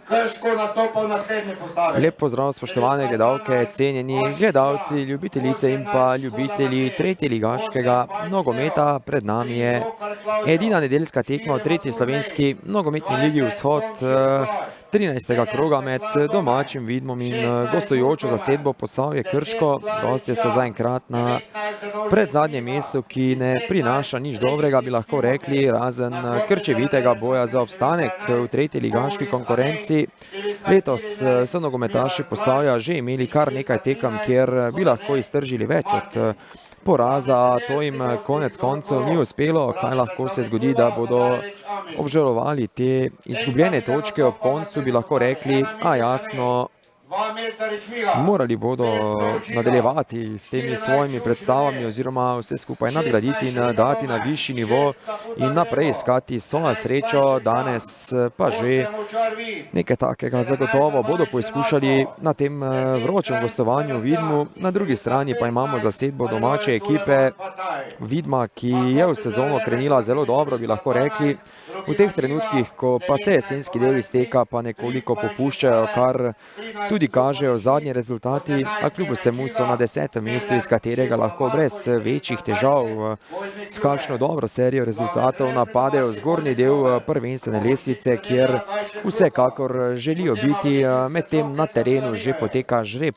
Krško nastopa v naslednji postavi. Lep pozdrav, spoštovane gledalke, cenjeni gledalci, ljubitelice in pa ljubitelji tretjeligaškega nogometa. Pred nami je edina nedeljska tekma v tretji slovenski nogometni ligi Vzhod 13. kroga med domačim Vidmom in gostujočo zasedbo Posavje Krško. Gostje so zaenkrat na predzadnjem mestu, ki ne prinaša nič dobrega, bi lahko rekli, razen krčevitega boja za obstanek v tretji ligaški konkurenci. Letos so nogometaši Posavja že imeli kar nekaj tekem, kjer bi lahko iztržili več od poraza, to jim konec koncev ni uspelo. Kaj lahko se zgodi, da bodo obžalovali te izgubljene točke ob koncu, bi lahko rekli, a jasno, morali bodo nadaljevati s temi svojimi predstavami oziroma vse skupaj nadgraditi in dati na višji nivo in naprej iskati svojo srečo. Danes pa že nekaj takega zagotovo bodo poizkušali na tem vročem gostovanju v Vidmu. Na drugi strani pa imamo zasedbo domače ekipe Vidma, ki je v sezono krenila zelo dobro, bi lahko rekli. V teh trenutkih, ko pa se jesenski del izteka, pa nekoliko popuščajo, kar tudi kažejo zadnji rezultati, a kljub vsemu so na 10. mestu, iz katerega lahko brez večjih težav s kakšno dobro serijo rezultatov napadejo zgornji del prvenstvene lestvice, kjer vsekakor želijo biti. Medtem na terenu že poteka žreb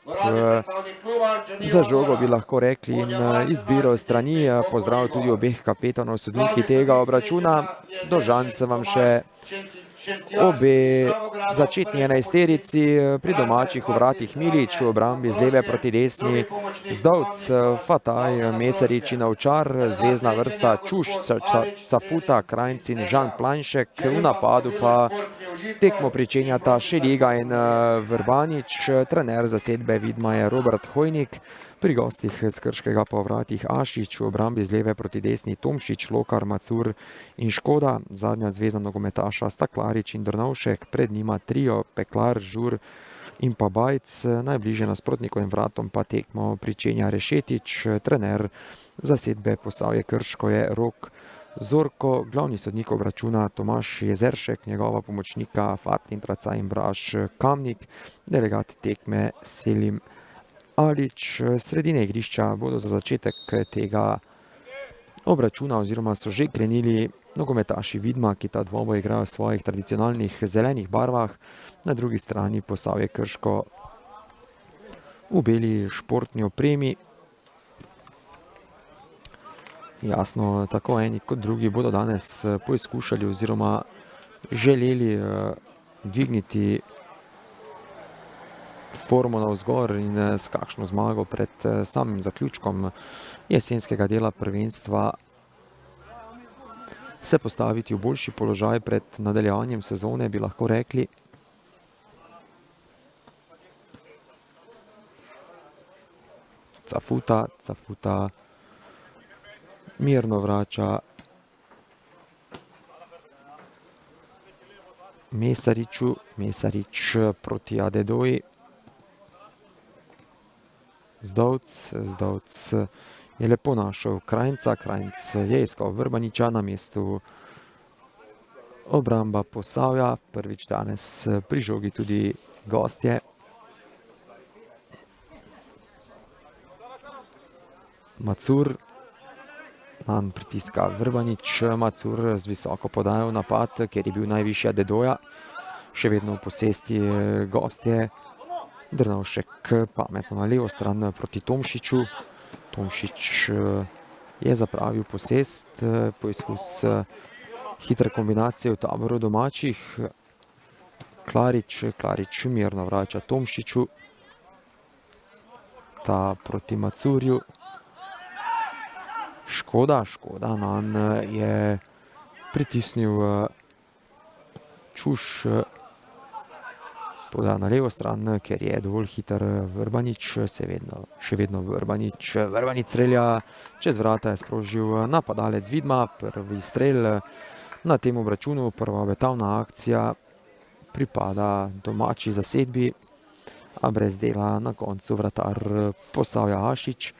za žogo, bi lahko rekli, in izbiro strani. Pozdrav tudi obeh kapetanov sodniki tega obračuna. Dožance vam še obe začetni enajsterici. Pri domačih v vratih Milič, v obrambi z leve proti desni Zdovc, Fataj, Mesarič in Ovčar, zvezdna vrsta Čuš, Cafuta, Krajnc in Žan Planšek. V napadu pa tekmo pričenjata Šeliga in Vrbanič. Trener zasedbe Vidma je Robert Hojnik. Pri gostih z Krškega po vratih Ašič, v obrambi z leve proti desni Tomšič, Lokar, Macur in Škoda. Zadnja zvezna nogometaša sta Klarič in Drnovšek, pred njima trio Peklar, Žur in pa Bajc. Najbližje nasprotnikovim vratom pa tekmo pričenja Rešetič. Trener zasedbe Posavje Krško je Rok Zorko, glavni sodnik obračuna Tomaž Jezeršek, njegova pomočnika Fatlin Traca in Braž Kamnik, delegat tekme Selim Alič. Sredine igrišča bodo za začetek tega obračuna oziroma so že krenili nogometaši Vidma, ki ta dvoboj igrajo v svojih tradicionalnih zelenih barvah. Na drugi strani Posavje Krško v beli športni opremi. Jasno, tako eni kot drugi bodo danes poizkušali oziroma želeli dvigniti formo navzgor in s kakšno zmago pred samim zaključkom jesenskega dela prvenstva se postaviti v boljši položaj pred nadaljevanjem sezone, bi lahko rekli. Cafuta mirno vrača Mesariču, Mesarič proti Adedoji. Zdovc je lepo našel Krajnca, Krajnc je iskal Vrbaniča na mestu obramba Posavja. Prvič danes pri žogi tudi gostje. Macur, nanj pritiska Vrbanič, Macur z visoko podajo v napad, ker je bil najvišja Adedoja. Še vedno v posesti gostje. Drnovšek pametno na levo stran proti Tomšiču. Tomšič je zapravil posest, poizkus hitre kombinacije v taboru domačih. Klarič mirno vrača Tomšiču. Ta proti Macurju. Škoda, nanj je pritisnil Čuš. Poda na levo stran, ker je dovolj hiter Vrbanič, še vedno Vrbanič. Vrbanič strelja čez vrata, je sprožil napadalec Vidma. Prvi strel na tem obračunu, prva obetavna akcija pripada domači zasedbi, a brez dela na koncu vratar Posavja Ašič.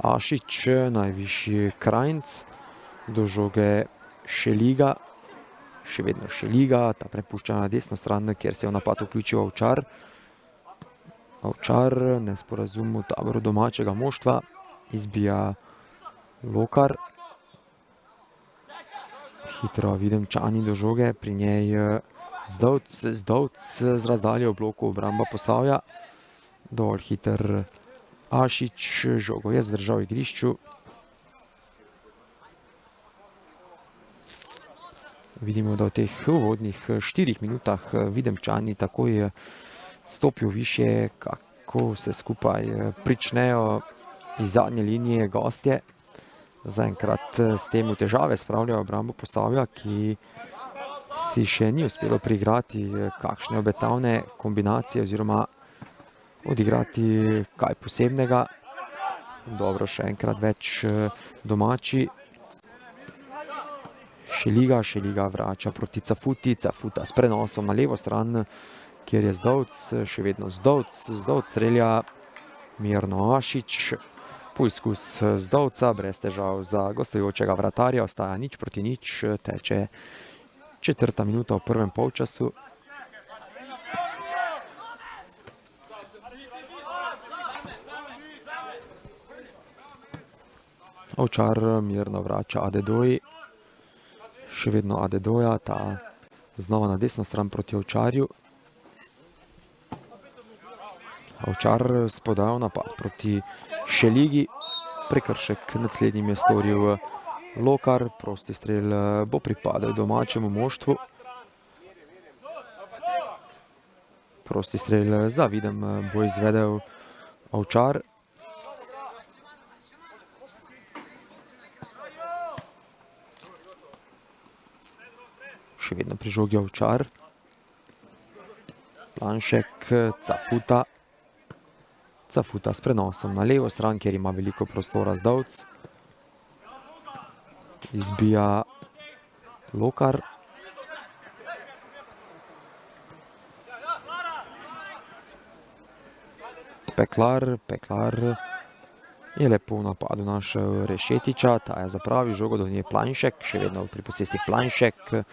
Ašič, najvišji Krajnc, do žoge Šeliga, še vedno Šeliga, ta prepušča na desno stran, kjer se je v napad vključil Ovčar. Ovčar, nesporazum v taboru domačega moštva, izbija Lokar. Hitro Videmčani do žoge, pri njej Zdovc z razdalje v bloku obramba Posavja. Dovolj hiter Ašič, žogo je zdržal v igrišču. Vidimo, da v teh uvodnih 4 minutah Videmčani takoj stopijo više, kako se skupaj pričnejo iz zadnje linije gostje. Zaenkrat s tem v težave spravljajo obrambo Posavja, ki si še ni uspelo priigrati kakšne obetavne kombinacije oziroma odigrati kaj posebnega. Dobro, še enkrat več domači. Šeliga vrača proti Cafuti, Cafuta s prenosom na levo stran, kjer je Zdovc, še vedno Zdovc strelja, mirno Ašič. Poizkus Zdovca, brez težav za gostujočega vratarja, ostaja 0:0, teče 4. minuta v prvem polčasu. Ovčar mirno vrača Adedoji, še vedno Adedoja, ta znova na desno stran proti Ovčarju. Ovčar s podajo napad proti Šeligi, prekršek nad slednjim je storil Lokar, prosti strel bo pripadel domačemu moštvu. Prosti strel za Videm bo izvedel Ovčar. Še vedno pri žogi Ovčar. Planšek, Cafuta. Cafuta s prenosom na levo stran, kjer ima veliko prostora Zdovc. Izbija Lokar. Peklar je lepo v napadu našel Rešetiča, ta je zapravil žogo, do nje Planšek, še vedno pri posesti Planšek.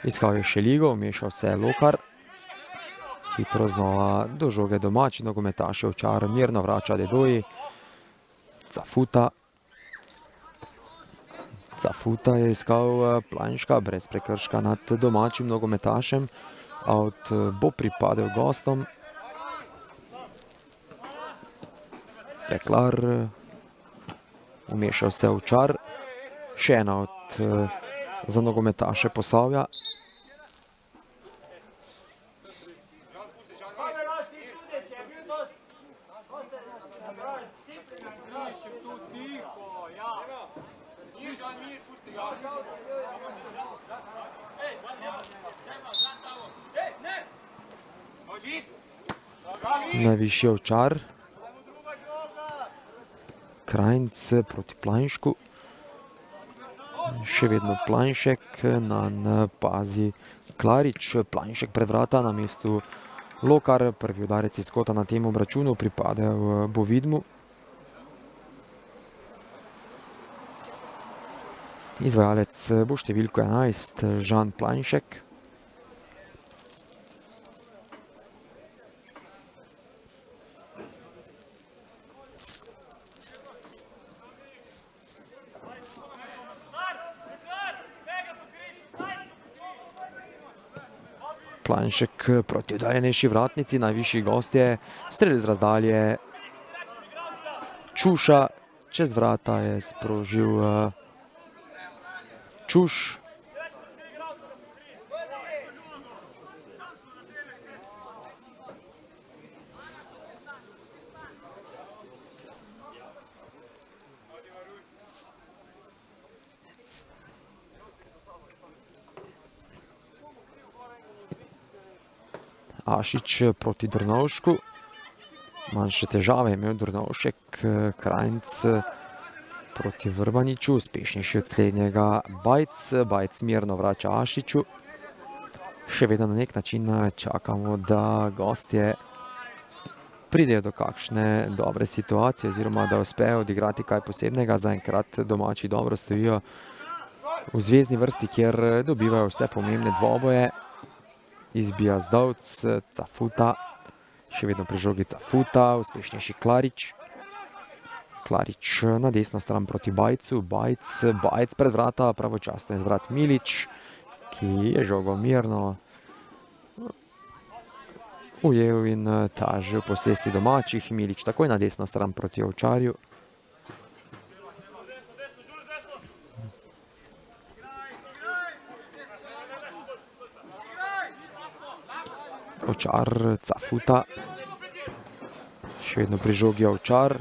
Iskal je Šeligo, vmešal se je Lokar. Hitro znova do žoge domači nogometaš Ovčar, mirno vrača Adedoji. Cafuta je iskal Planška, brez prekrška nad domačim nogometašem. Out bo pripadel gostom. Peklar, vmešal se Ovčar. Še ena out za nogometaše Posavja. Najvišji Ovčar. Krajnc proti Planšku. Še vedno Planšek, nanj pazi Klarič. Planšek pred vrata na mestu Lokar. Prvi udarec iz kota na tem obračunu pripadel bo Vidmu. Izvajalec bo številko 11, Žan Planšek. Planšek proti oddaljenejši vratnici, najvišji gostje, strel iz razdalje Čuša, čez vrata je sprožil Čuš. Ašič proti Drnovšku. Manjše težave je imel Drnovšek, Krajnc proti Vrbaniču, uspešnejši od slednjega Bajc mirno vrača Ašiču. Še vedno na nek način čakamo, da gostje pridejo do kakšne dobre situacije oziroma da uspejo odigrati kaj posebnega. Zaenkrat domači dobro stojijo v zvezni vrsti, kjer dobivajo vse pomembne dvoboje. Izbija Zdovc, Cafuta, še vedno pri žogi Cafuta, uspešnejši Klarič. Klarič na desno stran proti Bajcu, Bajc pred vrata, pravočasno izvrat Milič, ki je žogo mirno ujel in ta že v posesti domačih. Milič takoj na desno stran proti Ovčarju. Ovčar, Cafuta, še vedno pri žogi Ovčar.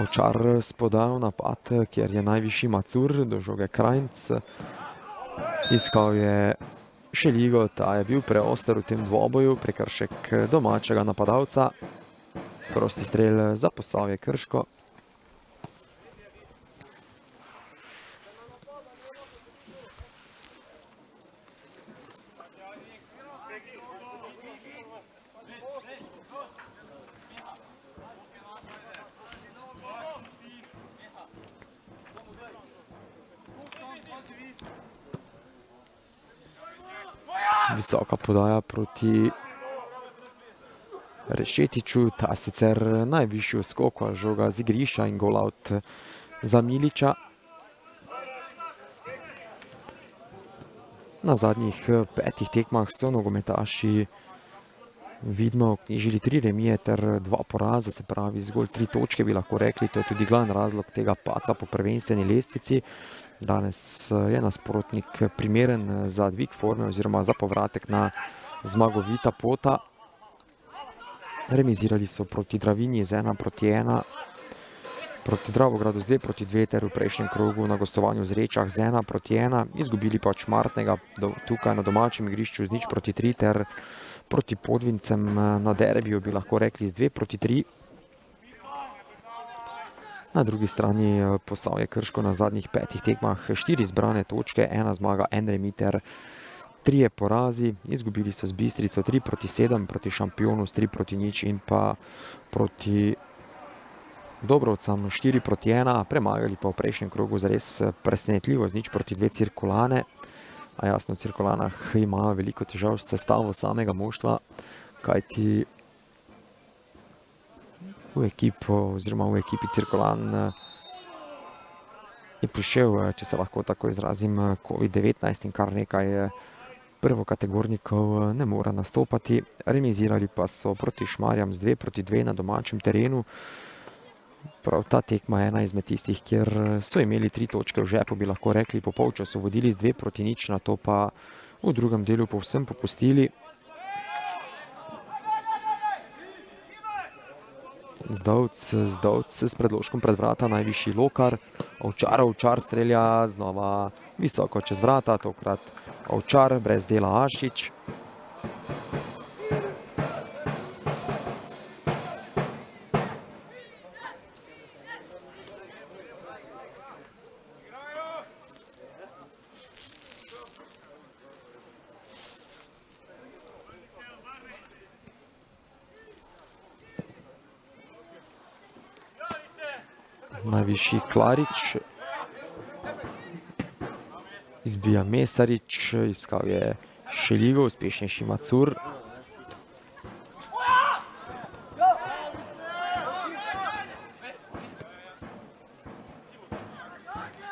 Ovčar spodal napad, kjer je najvišji Macur, do žoge Krajnc. Iskal je Šeligo, ta je bil preoster v tem dvoboju, prekršek domačega napadalca. Prosti strel za Posavje Krško. Visoka podaja proti Rešetiču, ta sicer najvišji v skoku, žoga z igrišča in gol out za Miliča. Na zadnjih 5 tekmah so nogometaši vidno knjižili 3 remije ter 2 poraza, se pravi zgolj 3 točke bi lahko rekli. To je tudi glavni razlog tega padca po prvenstveni lestvici. Danes je nasprotnik primeren za dvig forme oziroma za povratek na zmagovita pota. Remizirali so proti Dravinji z 1-1, proti Dravogradu z 2-2 ter v prejšnjem krogu na gostovanju z Rečah z 1-1. Izgubili pa od Šmartnega tukaj na domačem igrišču z 0-3 ter proti Podvincem na derbiju bi lahko rekli z 2-3. Na drugi strani Posavje Krško na zadnjih 5 tekmah 4 zbrane točke, 1 zmaga, 1 remi ter 3 porazi. Izgubili so z Bistrico 3-7, proti Šampionu s 3-0 in pa proti Dobrovcam 4-1. Premagali pa v prejšnjem krogu zares presenetljivo z 0-2 Cirkulane. A jasno, v Cirkulanah imajo veliko težav s sestavo samega moštva, kajti v ekipi Cirkulan je prišel, če se lahko tako izrazim, COVID-19 in kar nekaj prvokategornikov ne more nastopati. Remizirali pa so proti Šmarjam z 2-2 na domačem terenu. Prav ta tekma je ena izmed tistih, kjer so imeli 3 točke v žepu, bi lahko rekli. Po polčasu vodili z 2-0, nato pa v drugem delu povsem popustili. Zdovc s predložkom pred vrata, najvišji Lokar. Ovčar strelja znova visoko čez vrata, tokrat Ovčar brez dela Ašič. Najvišji Klarič, izbija Mesarič, iskal je Šeligo, uspešnejši Macur.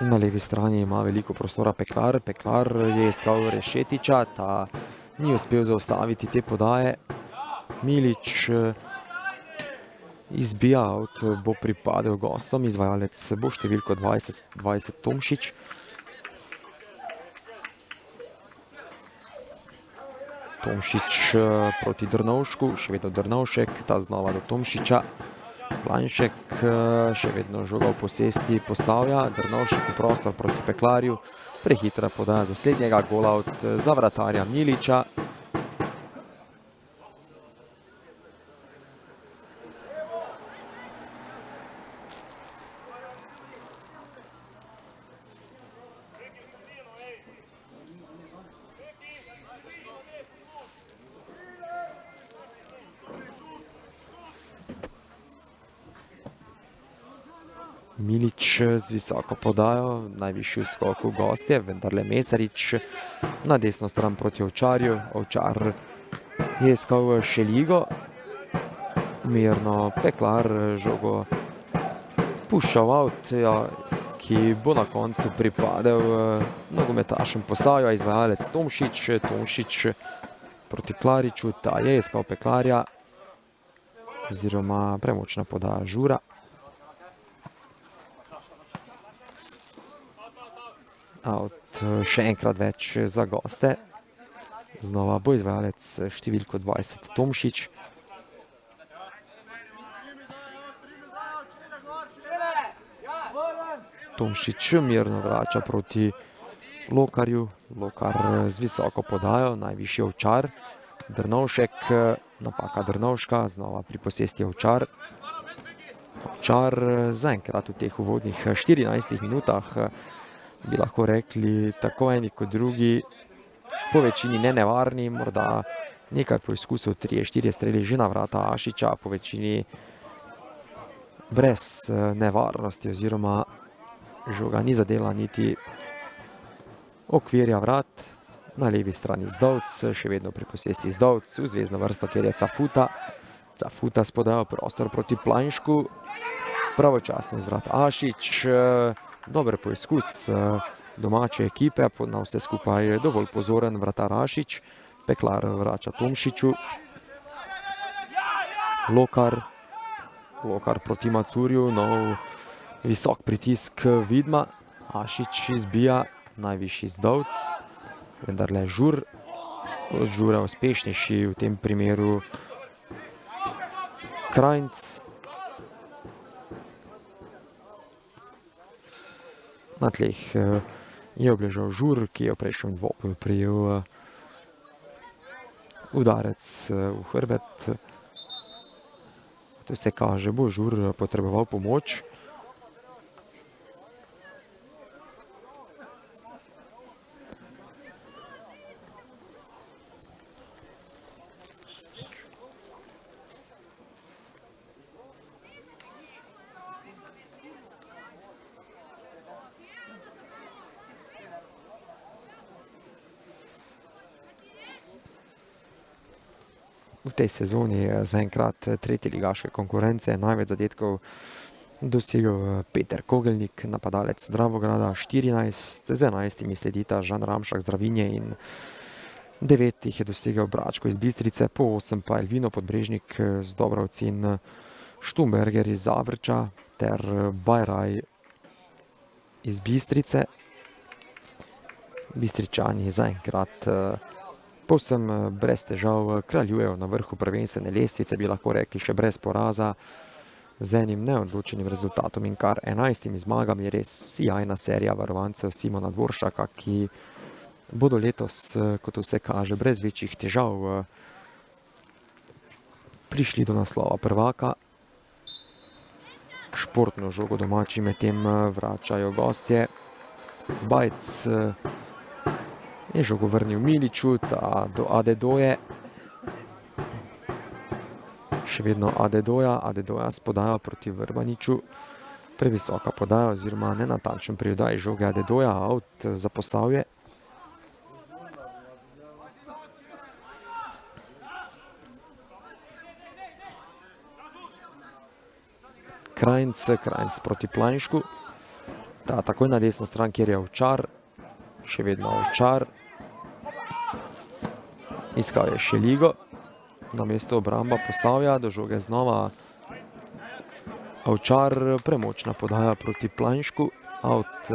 Na levi strani ima veliko prostora Peklar, Peklar je iskal Rešetiča, ta ni uspel zaustaviti te podaje. Milič izbija, out bo pripadel gostom, izvajalec bo številko 20 Tomšič. Tomšič proti Drnovšku, še vedno Drnovšek, ta znova do Tomšiča. Planšek še vedno žoga v posesti Posavja, Drnovšek v prostor proti Peklarju. Prehitra podaja za slednjega, gol out za vratarja Miliča. Milič z visoko podajo, najvišji skok v gostje, vendarle Mesarič na desno stran proti Ovčarju. Ovčar je iskal Šeligo, mirno Peklar žogo puščal out, ki bo na koncu pripadel nogometašem Posavja, izvajalec Tomšič. Tomšič proti Klariču, ta je iskal Peklarja, oziroma premočna podaja Žura. Out še enkrat več za goste. Znova bo izvajalec številko 20 Tomšič. Tomšič mirno vrača proti Lokarju. Lokar z visoko podajo, najvišji Ovčar. Drnovšek, napaka Drnovška, znova pri posesti Ovčar. Ovčar zaenkrat v teh uvodnih 14 minutah bi lahko rekli tako eni kot drugi po večini nenevarni, morda nekaj poizkusov, 3-4 streli že na vrata Ašiča, po večini brez nevarnosti, oziroma žoga ni zadela niti okvirja vrat. Na levi strani Zdovc, še vedno pri posesti Zdovc, v zvezdno vrsto, kjer je Cafuta. Cafuta spodajal prostor proti Planšku, pravočasno iz vrat Ašič. Dober poizkus domače ekipe, na vse skupaj dovolj pozoren vratar Ašič. Peklar vrača Tomšiču. Lokar proti Macurju, nov visok pritisk Vidma. Ašič izbija, najvišji Zdovc, vendarle Žur. Od Žura uspešnejši v tem primeru Krajnc. Na tleh je obležal Žur, ki je v prejšnjem dvoboju prijel udarec v hrbet. To se kaže, bo Žur potreboval pomoč. V tej sezoni zaenkrat tretje ligaške konkurence, največ zadetkov dosegel Peter Kogelnik, napadalec Dravograda, 14, z 11 sledita Žan Ramšak z Dravinje in 9 je dosegel Bračko iz Bistrice, po 8 pa Elvino Podbrežnik z Dobrovci in Štumberger iz Zavrča ter Bajraj iz Bistrice. Bistričani zaenkrat povsem brez težav kraljujejo na vrhu prvenstvene lestvice, bi lahko rekli še brez poraza, z enim neodločenim rezultatom in kar 11 zmagami. Je res sijajna serija varovancev Simona Dvoršaka, ki bodo letos, kot vse kaže, brez večjih težav prišli do naslova prvaka. Športno žogo domači medtem vračajo gostje. Bajc je žogo vrnil Miliču, ta do Adedoje. Še vedno Adedoja spodaja proti Vrbaniču. Previsoka podaja oziroma nenatančen pri oddaji žoge Adedoja, out za Posavje. Krajnc proti Planšku. Ta takoj na desno stran, kjer je Ovčar. Še vedno Ovčar. Iskal je Šeligo. Na mesto obramba Posavja, do žoge znova Ovčar, premočna podaja proti Planšku. Out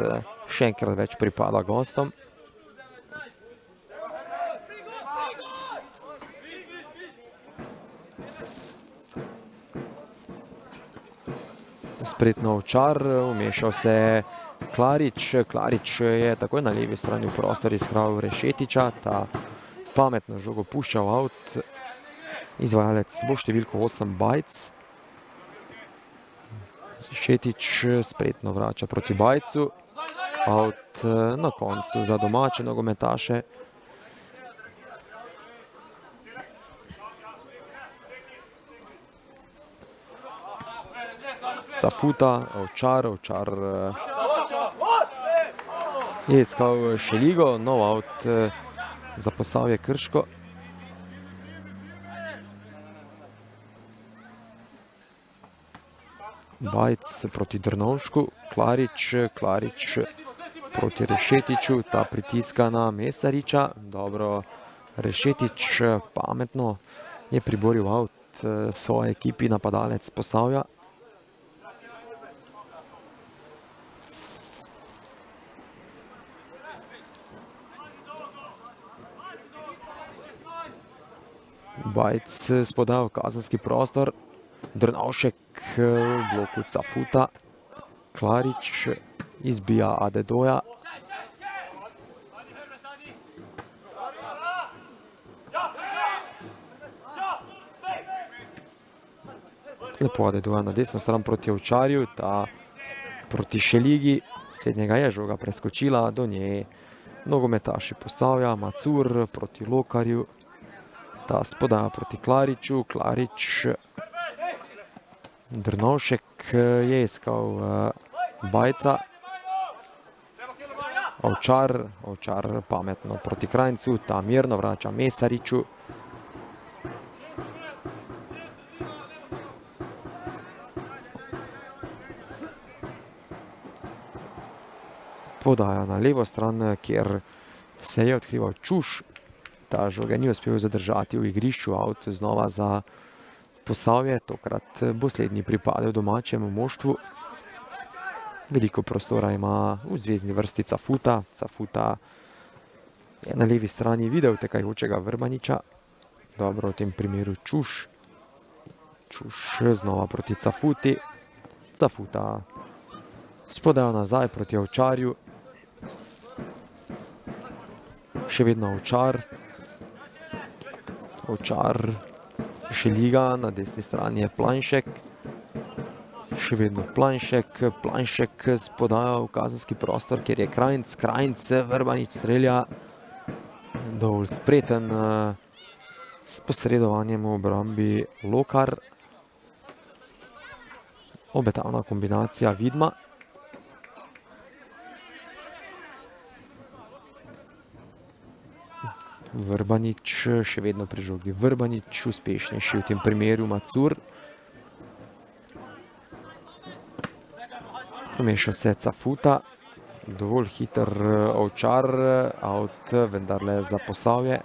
še enkrat več pripada gostom. Spretno Ovčar, vmešal se Klarič. Klarič je takoj na levi strani v prostor iskal Rešetiča, ta pametno žogo puščal out. Izvajalec bo številko 8 Bajc. Rešetič spretno vrača proti Bajcu. Out na koncu za domače nogometaše. Cafuta, Ovčar je iskal Šeligo, nov out za Posavje Krško. Bajc proti Drnovšku, Klarič proti Rešetiču, ta pritiska na Mesariča, dobro, Rešetič pametno je priboril out svoje ekipi, napadalec Posavja. Bajc spodal kazenski prostor, Drnovšek v bloku Cafuta, Klarič izbija Adedoja. Lepo Adedoja na desno stran proti Ovčarju, ta proti Šeligi, slednjega je žoga preskočila, do nje nogometaši Posavja, Macur proti Lokarju, ta spodaja proti Klariču, Klarič, Drnovšek je iskal Bajca, Ovčar pametno proti Krajncu, ta mirno vrača Mesariču. Podaja na levo stran, kjer se je odkrival Čuš. Ta žoga ni uspel zadržati v igrišču, out znova za Posavje, tokrat bo slednji pripadel domačemu moštvu. Veliko prostora ima v zvezni vrsti Cafuta. Cafuta je na levi strani videl tekajočega Vrbaniča. Dobro, v tem primeru Čuš. Čuš znova proti Cafuti. Cafuta spodaja nazaj proti Ovčarju. Še vedno Ovčar. Šeliga, na desni strani je Planšek. Še vedno Planšek spodaja v kazenski prostor, kjer je Krajnc, Vrbanič strelja. Dovolj spreten s posredovanjem v obrambi Lokar. Obetavna kombinacija Vidma. Vrbanič še vedno pri žogi. Vrbanič uspešnejši v tem primeru Macur. Pomeša se Cafuta. Dovolj hiter Ovčar, out vendarle za Posavje.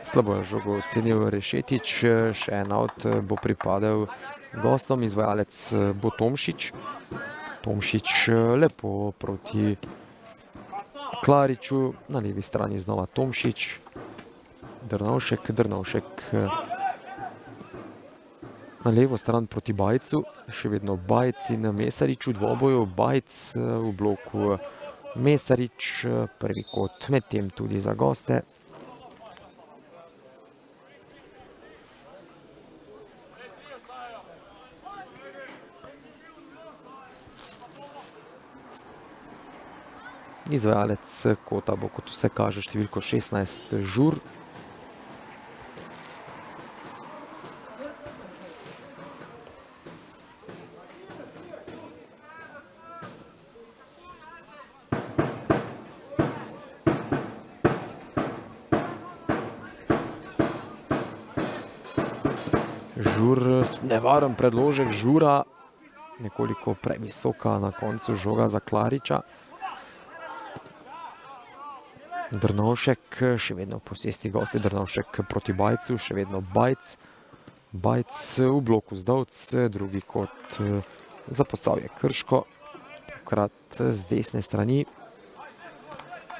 Slabo je žogo ocenil Rešetič, še en out bo pripadel gostom, izvajalec bo Tomšič. Tomšič lepo proti Klariču, na levi strani znova Tomšič. Drnovšek na levo stran proti Bajcu, še vedno Bajc in Mesarič v dvoboju. Bajc v bloku Mesarič, prvi kot medtem tudi za goste. Izvajalec kota bo, kot vse kaže, številko 16 Žur. Žur, nevaren predložek Žura, nekoliko previsoka na koncu žoga za Klariča. Drnovšek, še vedno v posesti gosti, Drnovšek proti Bajcu, še vedno Bajc. Bajc v bloku Zdovc, drugi kot za Posavje Krško, tokrat z desne strani.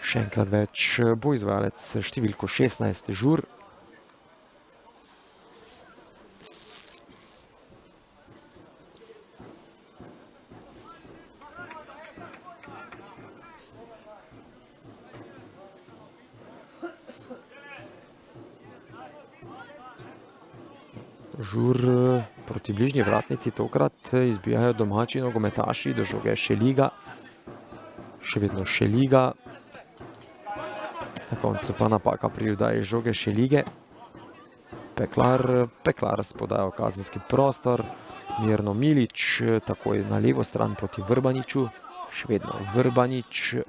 Še enkrat več bo izvajalec številko 16 Žur. Žur proti bližnji vratnici, tokrat izbijajo domači nogometaši, do žoge Šeliga. Še vedno Šeliga. Na koncu pa napaka pri udaji žoge Šelige. Peklar spodaja v kazenski prostor. Mirno Milič takoj na levo stran proti Vrbaniču. Še vedno Vrbanič.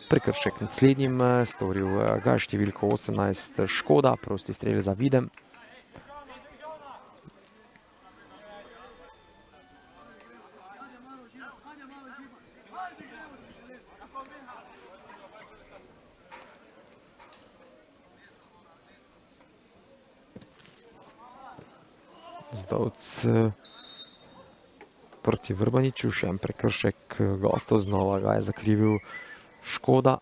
Prekršek nad slednjim storil ga številko 18 Škoda, prosti strel za Videm. Zdovc proti Vrbaniču, še en prekršek gostov, znova ga je zakrivil Škoda.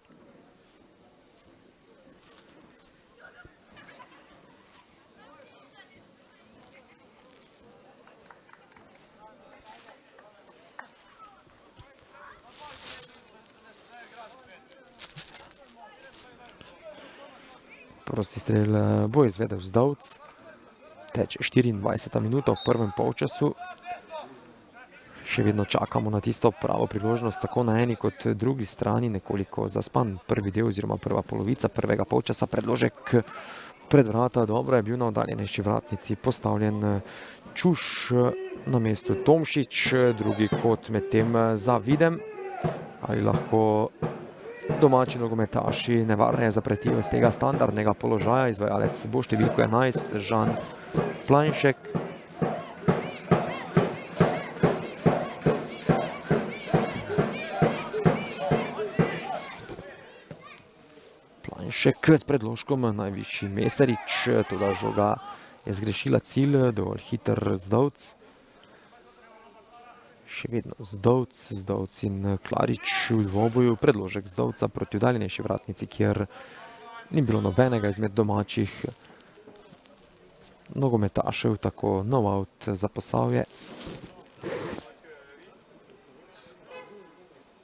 Prosti strel bo izvedel Zdovc. Teče 24. minuta v prvem polčasu. Še vedno čakamo na tisto pravo priložnost, tako na eni kot drugi strani, nekoliko zaspan prvi del oziroma prva polovica prvega polčasa. Predložek pred vrata, dobro je bil na oddaljenejši vratnici postavljen Čuš na mestu Tomšič, drugi kot med tem za Videm. Ali lahko domači nogometaši nevarneje zapretijo iz tega standardnega položaja? Izvajalec bo številko 11, Žan Planšek. Planšek s predložkom najvišji Mesarič, toda žoga je zgrešila cilj, dovolj hiter Zdovc. Še vedno Zdovc in Klarič v dvoboju. Predložek Zdovca proti oddaljenejši vratnici, kjer ni bilo nobenega izmed domačih nogometašev, tako nov out za Posavje.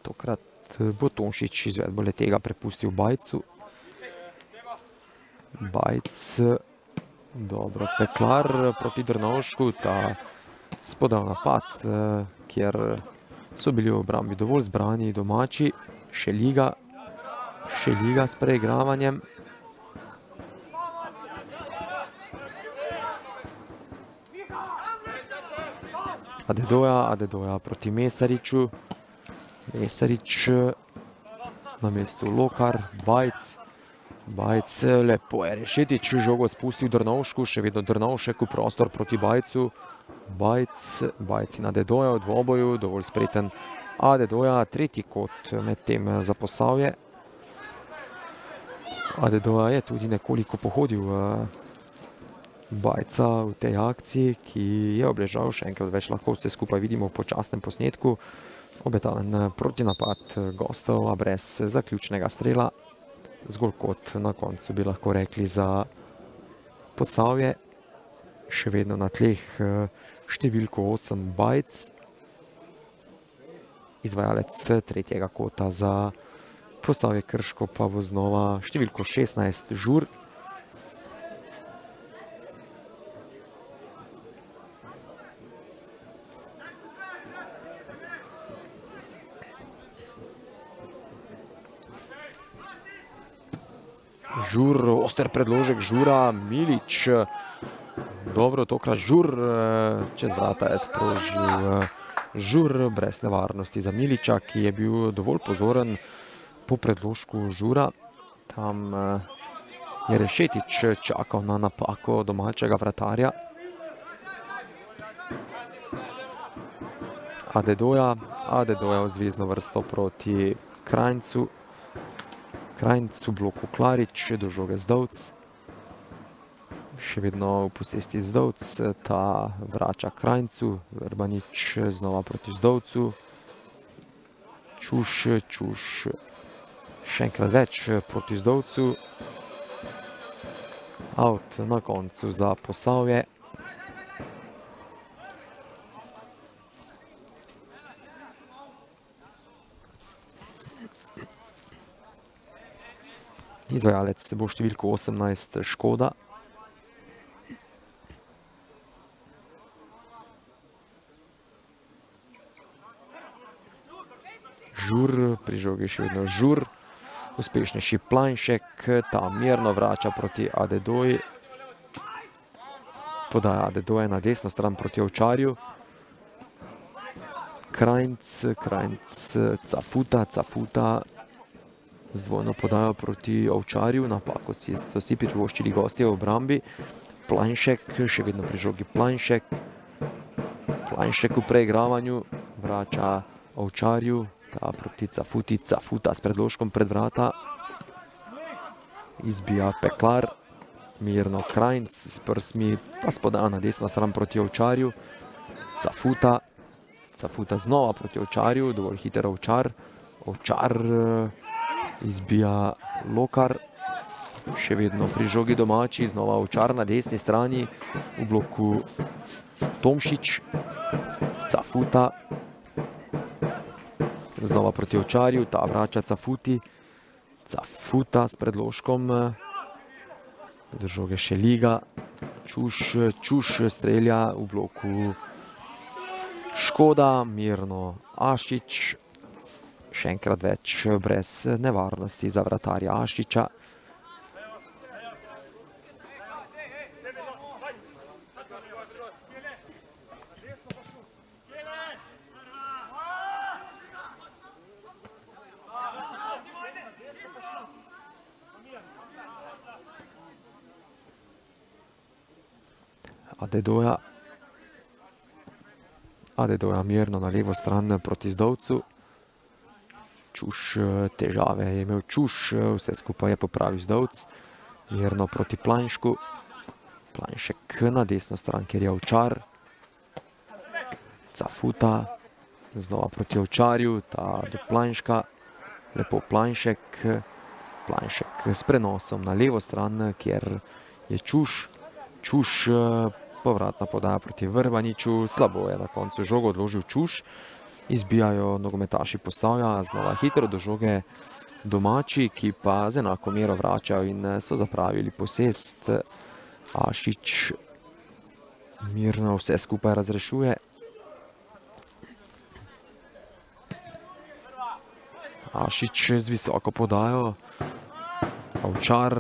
Tokrat bo Tomšič izvedbo le-tega prepustil Bajcu. Bajc, dobro, Peklar proti Drnovšku, ta spodal napad, kjer so bili v obrambi dovolj zbrani domači. Šeliga s preigravanjem. Adedoja proti Mesariču. Mesarič na mestu Lokar, Bajc, lepo je Rešetič žogo spustil Drnovšku, še vedno Drnovšek v prostor proti Bajcu. Bajc in Adedoja v dvoboju, dovolj spreten Adedoja, tretji kot med tem za Posavje. Adedoja je tudi nekoliko pohodil Bajca v tej akciji, ki je obležal, še enkrat več lahko vse skupaj vidimo v počasnem posnetku. Obetaven protinapad gostov, a brez zaključnega strela. Zgolj kot na koncu bi lahko rekli za Posavje. Še vedno na tleh številko 8 Bajc. Izvajalec tretjega kota za Posavje Krško pa bo znova številko 16 Žur. Žur, oster predložek Žura, Milič. Dobro, tokrat Žur čez vrata je sprožil Žur brez nevarnosti za Miliča, ki je bil dovolj pozoren po predložku Žura. Tam je Rešetič čakal na napako domačega vratarja. Adedoja v zvezno vrsto proti Krajncu. Krajnc v bloku Klarič, do žoge Zdovc. Še vedno v posesti Zdovc, ta vrača Krajncu. Vrbanič znova proti Zdovcu. Čuš še enkrat več proti Zdovcu. Out na koncu za Posavje. Izvajalec bo številko 18 Škoda. Žur, pri žogi še vedno Žur. Uspešnejši Planšek, ta mirno vrača proti Adedoji. Podaja Adedoje na desno stran proti Ovčarju. Krajnc, Cafuta z dvojno podajo proti Ovčarju. Napako so si privoščili gostje v obrambi. Planšek, še vedno pri žogi Planšek. Planšek v preigravanju, vrača Ovčarju, ta proti Cafuti, Cafuta s predložkom pred vrata. Izbija Peklar, mirno Krajnc s prsmi, pa spodaja na desno stran proti Ovčarju. Cafuta znova proti Ovčarju, dovolj hiter Ovčar. Ovčar izbija Lokar, še vedno pri žogi domači, znova Ovčar na desni strani, v bloku Tomšič. Cafuta, znova proti Ovčarju, ta vrača Cafuti. Cafuta s predložkom, do žoge Šeliga. Čuš strelja v bloku Škoda, mirno Ašič. Še enkrat več brez nevarnosti za vratarja Ašiča. Adedoja mirno na levo stran proti Zdovcu. Čuš težave je imel Čuš, vse skupaj je popravil Zdovc. Mirno proti Planšku. Planšek na desno stran, kjer je Ovčar. Cafuta, znova proti Ovčarju, ta do Planška. Lepo Planšek. Planšek s prenosom na levo stran, kjer je Čuš. Čuš, povratna podaja proti Vrbaniču, slabo je na koncu žogo odložil Čuš. Izbijajo nogometaši Posavja, znova hitro do žoge domači, ki pa z enako mero vračajo in so zapravili posest. Ašič mirno vse skupaj razrešuje. Ašič z visoko podajo. Ovčar,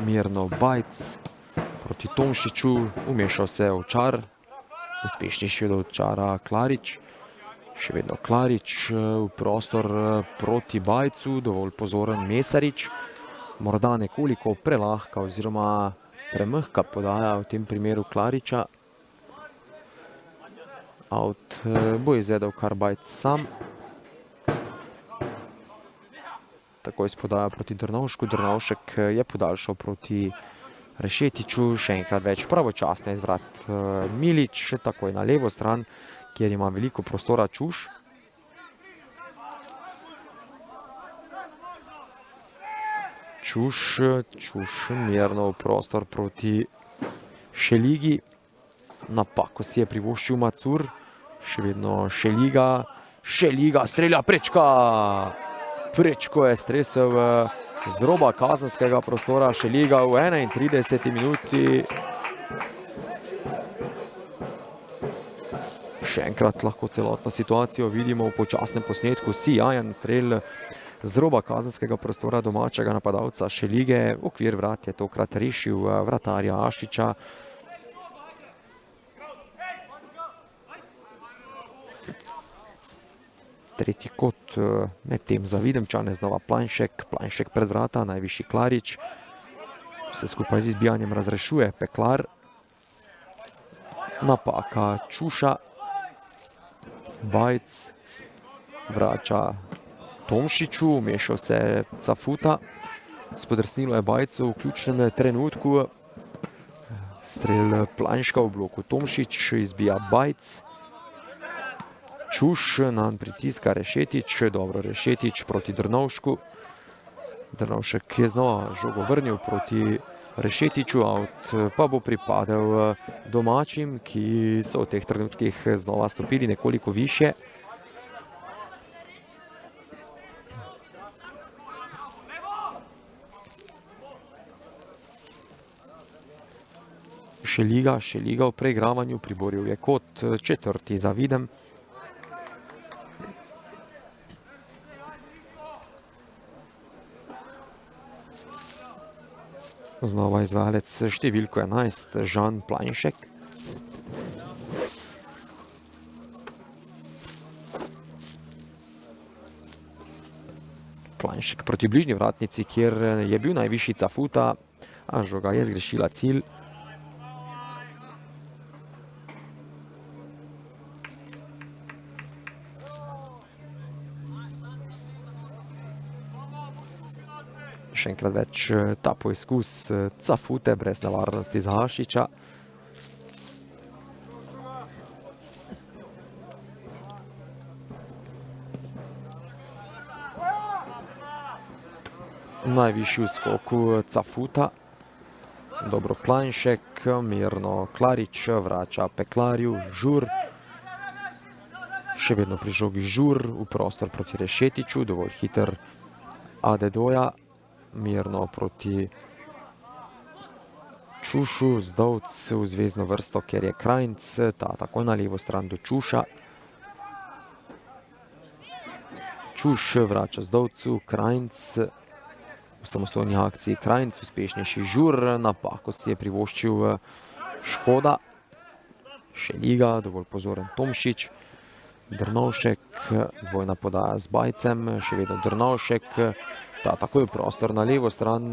mirno Bajc. Proti Tomšiču, umešal se Ovčar, uspešnejši od Ovčara Klarič. Še vedno Klarič v prostor proti Bajcu, dovolj pozoren Mesarič. Morda nekoliko prelahka oziroma premehka podaja v tem primeru Klariča. Out bo izvedel kar Bajc sam. Takoj podaja proti Drnovšku. Drnovšek je podaljšal proti Rešetiču, še enkrat več pravočasno izvrat Milič, takoj na levo stran, kjer ima veliko prostora Čuš. Čuš mirno v prostor proti Šeligi. Napako si je privoščil Macur, še vedno Šeliga. Šeliga strelja prečka! Prečko je stresel z roba kazenskega prostora Šeliga v 31. minuti. Še enkrat lahko celotno situacijo vidimo v počasnem posnetku. Sijajen strel z roba kazenskega prostora domačega napadalca Šelige. Okvir vrat je tokrat rešil vratarja Ašiča. Tretji kot, med tem za Videmčane, znova Planšek. Planšek pred vrata, najvišji Klarič. Vse skupaj z izbijanjem razrešuje Peklar. Napaka Čuša. Bajc vrača Tomšiču, umešal se Cafuta. Spodrsnilo je Bajcu v ključnem trenutku. Strel Planška v bloku Tomšič, izbija Bajc. Čuš, nanj pritiska Rešetič, dobro Rešetič proti Drnovšku. Drnovšek je znova žogo vrnil proti Rešetiču, out pa bo pripadel domačim, ki so v teh trenutkih znova stopili nekoliko više. Šeliga v preigravanju, priboril je kot četrti za Videm. Znova izvajalec številko 11, Žan Planšek. Planšek proti bližnji vratnici, kjer je bil najvišji Cafuta, a žoga je zgrešila cilj. Še enkrat več ta poizkus Cafute brez nevarnosti za Hašiča. Najvišji v skoku Cafuta. Dobro Planšek, mirno Klarič, vrača Peklarju, Žur. Še vedno pri žogi Žur, v prostor proti Rešetiču, dovolj hiter Adedoja. Mirno proti Čušu, Zdovc v zvezno vrsto, ker je Krajnc, ta takoj na levo stran do Čuša. Čuš vrača Zdovcu, Krajnc v samostojni akciji Krajnc, uspešnejši Žur, napako si je privoščil Škoda. Šeliga, dovolj pozoren Tomšič, Drnovšek, dvojna podaja z Bajcem, še vedno Drnovšek, ta takoj prostor na levo stran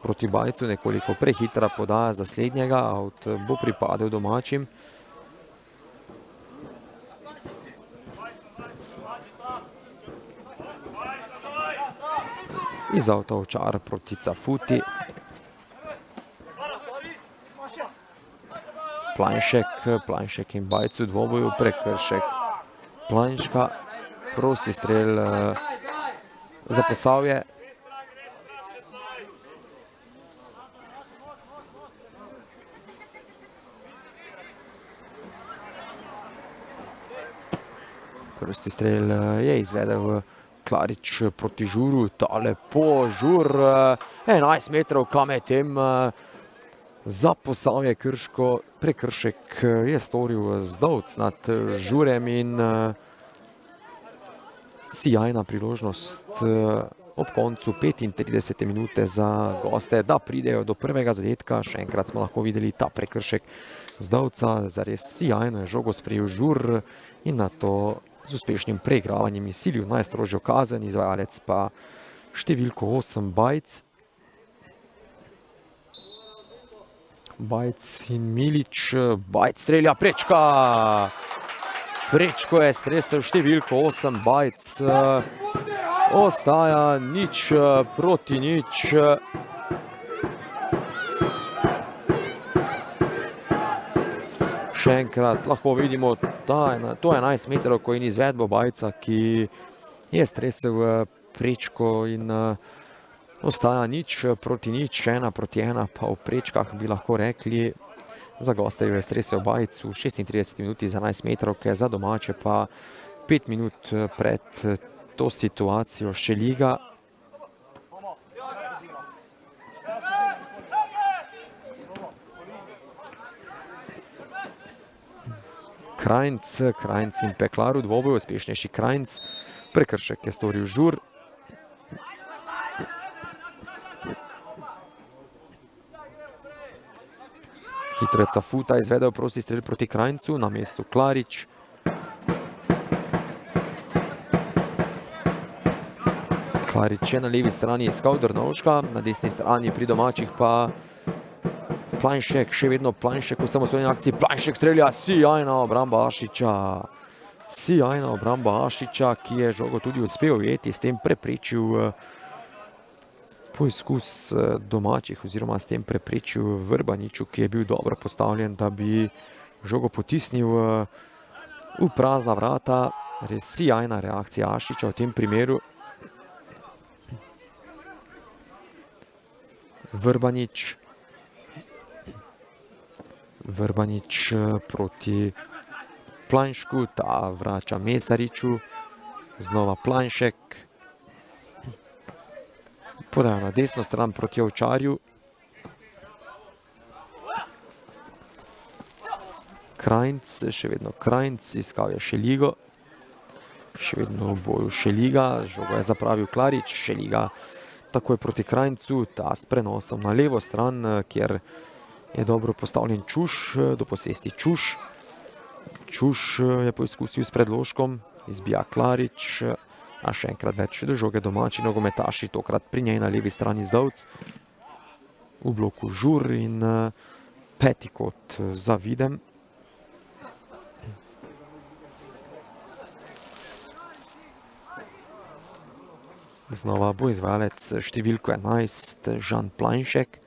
proti Bajcu, nekoliko prehitra podaja za slednjega, avt bo pripadel domačim. Iz avta Ovčar proti Cafuti. Planšek in Bajcu dvoboju, prekršek Planška, prosti strel za Posavje. Prosti strel je izvedel Klarič proti Žuru, ta lepo Žur, 11 metrov kametem za Posavje Krško. Prekršek je storil Zdovc nad Žurem in sijajna priložnost ob koncu 35 minute za goste, da pridejo do prvega zadetka. Še enkrat smo lahko videli ta prekršek Zdovca, zares sijajno je žogo sprejel Žur in na to z uspešnim preigravanjem izsilil najstrožjo kazen, izvajalec pa številko 8 Bajc. Bajc in Milič, Bajc strelja, prečka! Prečko je stresel številko 8 Bajc. Ostaja 0-0. Še enkrat lahko vidimo, to je 11 metrov, ko in izvedbo Bajca, ki je stresel prečko in ostaja 0-0, 1-1, pa v prečkah bi lahko rekli. Za goste je stresel Bajc v 36 minuti z 11 metrovke, za domače pa 5 minut pred to situacijo Šeliga. Krajnc in Peklar v dvoboju, uspešnejši Krajnc, prekršek je storil Žur. Hitro je Cafuta izvedel prosti strel proti Krajncu, na mestu Klarič. Klarič je na levi strani iskal Drnovška, na desni strani pri domačih pa Planšek, še vedno Planšek v samostojni akciji. Planšek strelja, sijajna obramba Hašiča. Sijajna obramba Hašiča, ki je žogo tudi uspel ujeti, s tem preprečil poizkus domačih oziroma s tem preprečil Vrbaniču, ki je bil dobro postavljen, da bi žogo potisnil v prazna vrata. Res sijajna reakcija Hašiča v tem primeru. Vrbanič proti Planšku, ta vrača Mesariču, znova Planšek. Podajo na desno stran proti Ovčarju. Krajnc, še vedno Krajnc, iskal je Šeligo. Še vedno v boju Šeliga, žogo je zapravil Klarič, Šeliga takoj proti Krajncu, ta s prenosom na levo stran, kjer je dobro postavljen Čuš, do posesti Čuš. Čuš je poizkusil s predložkom, izbija Klarič, a še enkrat več do žoge domači nogometaši, tokrat pri njej na levi strani Zdovc. V bloku Žur in peti kot za Videm. Znova bo izvajalec številko 11, Žan Plajnšek.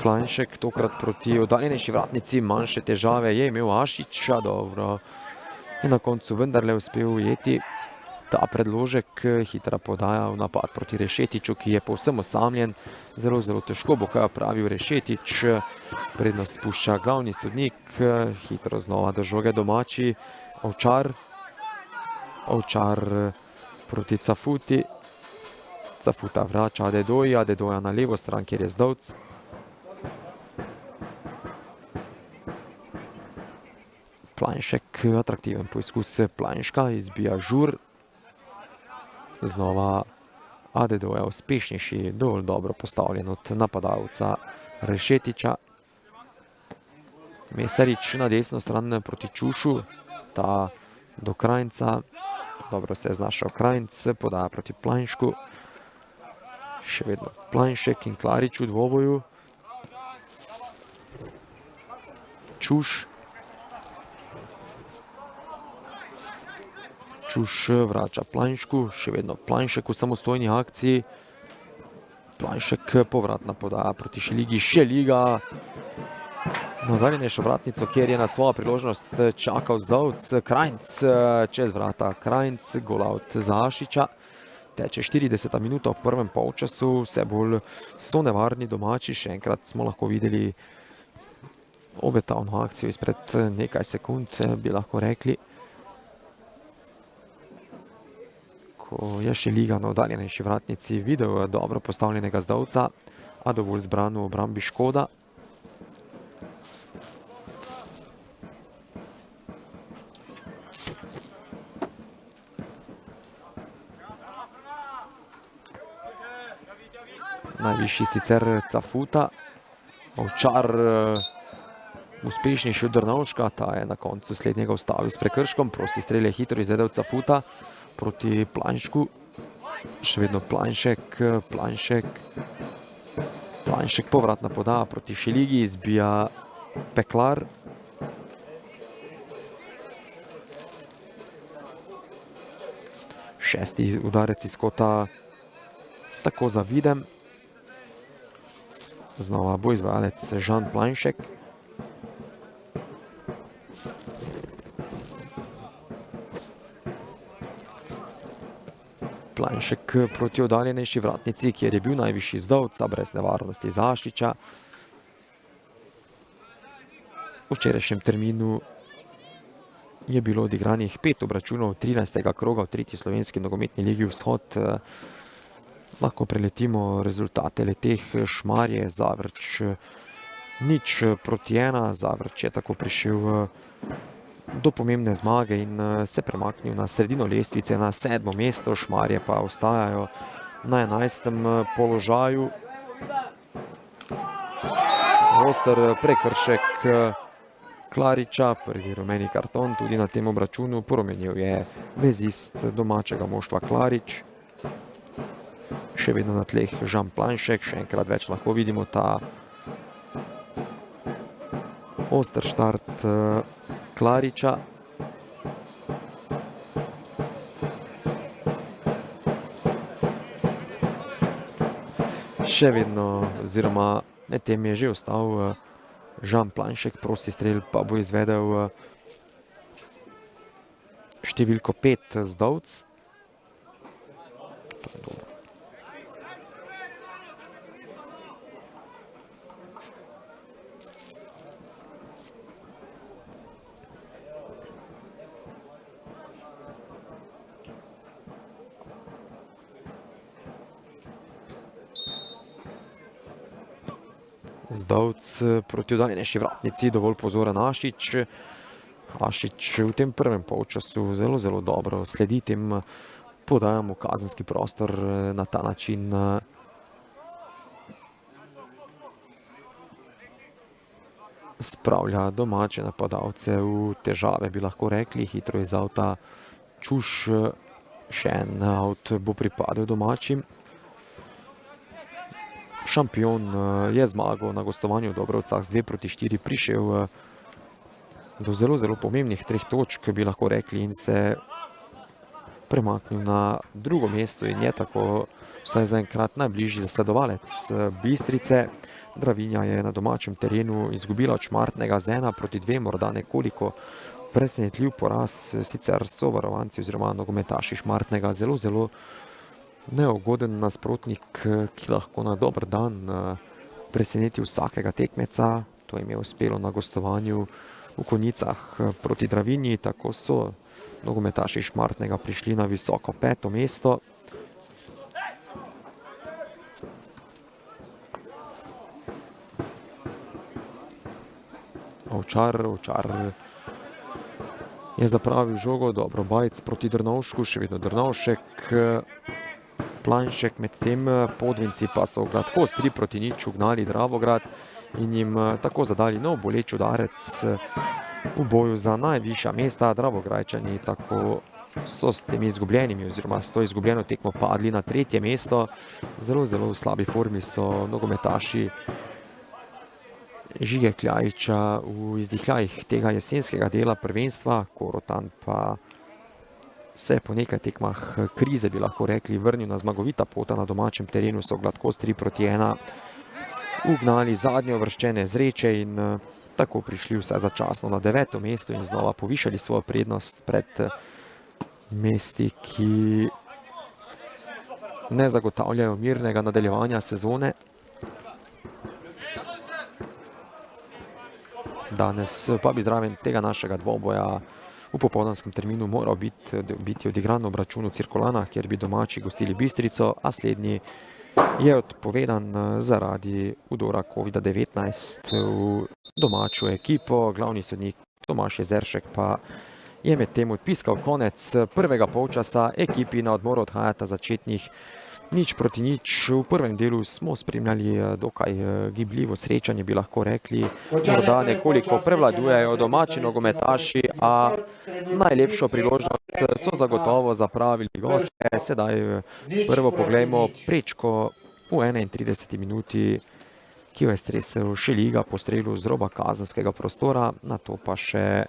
Plajnšek tokrat proti oddaljenejši vratnici, manjše težave je imel Ašiča, dobro. Je na koncu vendarle uspel ujeti ta predložek, hitra podaja v napad proti Rešetiču, ki je povsem osamljen. Zelo težko bo kaj opravil Rešetič, prednost pušča glavni sodnik, hitro znova do žoge domači, Ovčar. Ovčar proti Cafuti. Cafuta vrača Adedoja, Adedoja na levo stran, kjer je Zdovc. Plajnšek, atraktiven poizkus Plajnška, izbija Žur. Znova Adedoja uspešnejši, dovolj dobro postavljen od napadalca Rešetiča. Mesarič na desno stran proti Čušu, ta do Krajnca. Dobro se je znašel Krajnc, podaja proti Plajnšku. Še vedno Plajnšek in Klarič v dvoboju. Čuš. Čuš vrača Plajnšku, še vedno Plajnšek v samostojni akciji. Plajnšek povratna podaja proti Šeligi, Šeliga. Nadaljenejšo vratnico, kjer je na svojo priložnost čakal Zdovc. Krajnc čez vrata, Krajnc, golaut za Ašiča. Teče 40. minuta v prvem polčasu, vse bolj so nevarni domači. Še enkrat smo lahko videli obetavno akcijo izpred nekaj sekund, bi lahko rekli. Ko je Šeliga na oddaljenejši vratnici videl dobro postavljenega Zdovca, a dovolj zbran v obrambi Škoda. Najvišji sicer Cafuta. Ovčar uspešnejši od Drnovška, ta je na koncu slednjega ustavil s prekrškom. Prosti strel je hitro izvedel Cafuta proti Plajnšku. Še vedno Plajnšek, Plajnšek. Plajnšek povratna podaja proti Šeligi, izbija Peklar. Šesti udarec iz kota tako za Videm. Znova bo izvajalec Žan Plajnšek. Plajnšek proti oddaljenejši vratnici, kjer je bil najvišji Zdovc, brez nevarnosti za Ašiča. V včerajšnjem terminu je bilo odigranih 5 obračunov 13. kroga v 3. slovenski nogometni ligi Vzhod. Lahko preletimo rezultate leteh. Šmarje, Zavrč 0-1. Zavrč je tako prišel do pomembne zmage in se premaknil na sredino lestvice na 7. mesto. Šmarje pa ostajajo na 11. položaju. Oster prekršek Klariča, prvi rumeni karton tudi na tem obračunu. Porumenil je vezist domačega moštva Klarič. Še vedno na tleh Žan Plajnšek, še enkrat več lahko vidimo ta oster štart Klariča. Še vedno, oziroma medtem je že ostal Žan Plajnšek, prosti strel pa bo izvedel številko 5 Zdovc. To je dobro. Zdavc proti oddaljenejši vratnici, dovolj pozoren Ašič. Ašič v tem prvem polčasu zelo dobro sledi tem podajam v kazenski prostor, na ta način spravlja domače napadalce v težave, bi lahko rekli. Hitro iz avta Čuš, še en avt bo pripadel domačim. Šampion je zmagal na gostovanju v Dobrovcah z 2-4 prišel do zelo pomembnih 3 točk, bi lahko rekli, in se premaknil na drugo mesto in je tako vsaj zaenkrat najbližji zasledovalec Bistrice. Dravinja je na domačem terenu izgubila od Šmartnega z 1-2, morda nekoliko presenetljiv poraz, sicer so varovanci oziroma nogometaši Šmartnega zelo neugoden nasprotnik, ki lahko na dober dan preseneti vsakega tekmeca. To jim je uspelo na gostovanju v Konjicah proti Dravinji, tako so nogometaši Šmartnega prišli na visoko 5. mesto. Ovčar je zapravil žogo, dobro, Bajc proti Drnovšku, še vedno Drnovšek, Planšek, med tem Podvinci pa so gladko s 3-0 ugnali Dravograd in jim tako zadali nov boleč udarec v boju za najvišja mesta. Dravograjčani tako so s temi izgubljenimi oziroma s to izgubljeno tekmo padli na 3. mesto. Zelo v slabi formi so nogometaši Žige Kljajiča v izdihljajih tega jesenskega dela prvenstva. Korotan pa se po nekaj tekmah krize, bi lahko rekli, vrnil na zmagovita pota. Na domačem terenu so gladko s 3-1 ugnali zadnje uvrščene Zreče in tako prišli vsaj začasno na 9. mesto in znova povišali svojo prednost pred mesti, ki ne zagotavljajo mirnega nadaljevanja sezone. Danes pa bi zraven tega našega dvoboja v popoldanskem terminu moral biti odigran obračun v Cirkulanah, kjer bi domači gostili Bistrico, a slednji je odpovedan zaradi vdora COVID-19 v domačo ekipo. Glavni sodnik Tomaž Jezeršek pa je med tem odpiskal konec prvega polčasa. Ekipi na odmor odhajata začetnih 0-0. V prvem delu smo spremljali dokaj gibljivo srečanje, bi lahko rekli. Morda nekoliko prevladujejo domači nogometaši, a najlepšo priložnost so zagotovo zapravili gostje. Sedaj prvo poglejmo prečko v 31. minuti, ki jo je stresel Šeliga po strelu z roba kazenskega prostora, nato pa še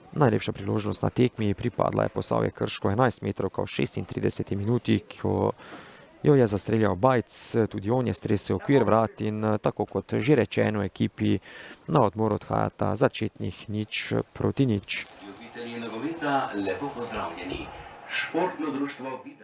najlepša priložnost na tekmi pripadla je Posavje Krško 11 metrovka v 36. minuti, ko jo je zastreljal Bajc, tudi on je stresel okvir vrat in tako kot že rečeno, ekipi na odmor odhajata začetnih 0-0. Ljubitelji nogometa, lepo pozdravljeni. Športno društvo